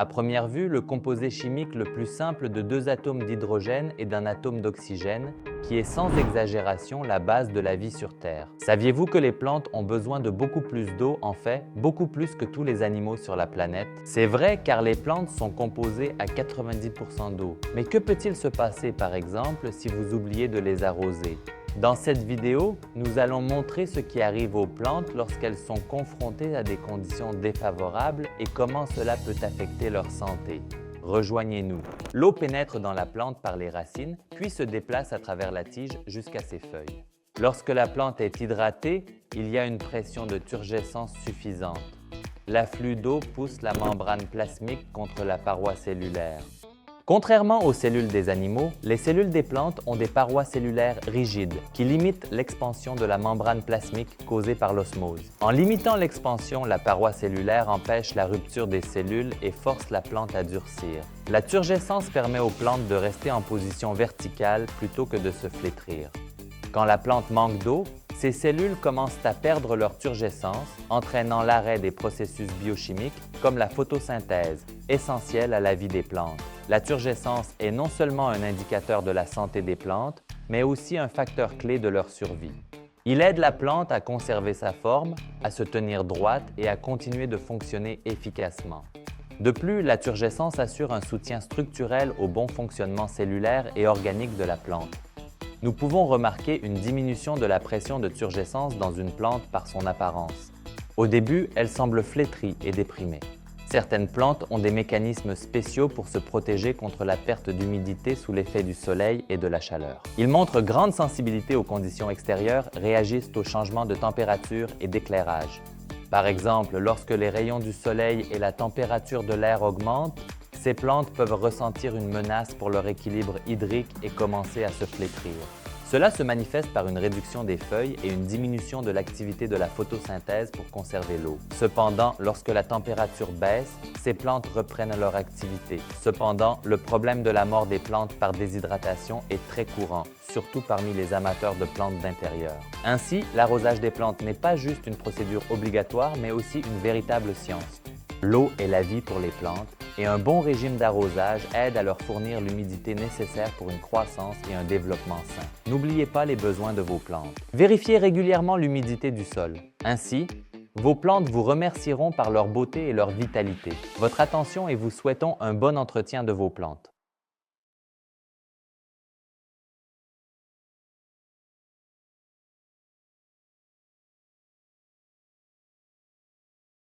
À première vue, le composé chimique le plus simple de deux atomes d'hydrogène et d'un atome d'oxygène, qui est sans exagération la base de la vie sur Terre. Saviez-vous que les plantes ont besoin de beaucoup plus d'eau, en fait, beaucoup plus que tous les animaux sur la planète? C'est vrai car les plantes sont composées à 90% d'eau. Mais que peut-il se passer par exemple si vous oubliez de les arroser? Dans cette vidéo, nous allons montrer ce qui arrive aux plantes lorsqu'elles sont confrontées à des conditions défavorables et comment cela peut affecter leur santé. Rejoignez-nous. L'eau pénètre dans la plante par les racines, puis se déplace à travers la tige jusqu'à ses feuilles. Lorsque la plante est hydratée, il y a une pression de turgescence suffisante. L'afflux d'eau pousse la membrane plasmique contre la paroi cellulaire. Contrairement aux cellules des animaux, les cellules des plantes ont des parois cellulaires rigides qui limitent l'expansion de la membrane plasmique causée par l'osmose. En limitant l'expansion, la paroi cellulaire empêche la rupture des cellules et force la plante à durcir. La turgescence permet aux plantes de rester en position verticale plutôt que de se flétrir. Quand la plante manque d'eau, ces cellules commencent à perdre leur turgescence, entraînant l'arrêt des processus biochimiques comme la photosynthèse, essentielle à la vie des plantes. La turgescence est non seulement un indicateur de la santé des plantes, mais aussi un facteur clé de leur survie. Il aide la plante à conserver sa forme, à se tenir droite et à continuer de fonctionner efficacement. De plus, la turgescence assure un soutien structurel au bon fonctionnement cellulaire et organique de la plante. Nous pouvons remarquer une diminution de la pression de turgescence dans une plante par son apparence. Au début, elle semble flétrie et déprimée. Certaines plantes ont des mécanismes spéciaux pour se protéger contre la perte d'humidité sous l'effet du soleil et de la chaleur. Ils montrent grande sensibilité aux conditions extérieures, réagissent aux changements de température et d'éclairage. Par exemple, lorsque les rayons du soleil et la température de l'air augmentent, ces plantes peuvent ressentir une menace pour leur équilibre hydrique et commencer à se flétrir. Cela se manifeste par une réduction des feuilles et une diminution de l'activité de la photosynthèse pour conserver l'eau. Cependant, lorsque la température baisse, ces plantes reprennent leur activité. Cependant, le problème de la mort des plantes par déshydratation est très courant, surtout parmi les amateurs de plantes d'intérieur. Ainsi, l'arrosage des plantes n'est pas juste une procédure obligatoire, mais aussi une véritable science. L'eau est la vie pour les plantes et un bon régime d'arrosage aide à leur fournir l'humidité nécessaire pour une croissance et un développement sain. N'oubliez pas les besoins de vos plantes. Vérifiez régulièrement l'humidité du sol. Ainsi, vos plantes vous remercieront par leur beauté et leur vitalité. Votre attention et vous souhaitons un bon entretien de vos plantes.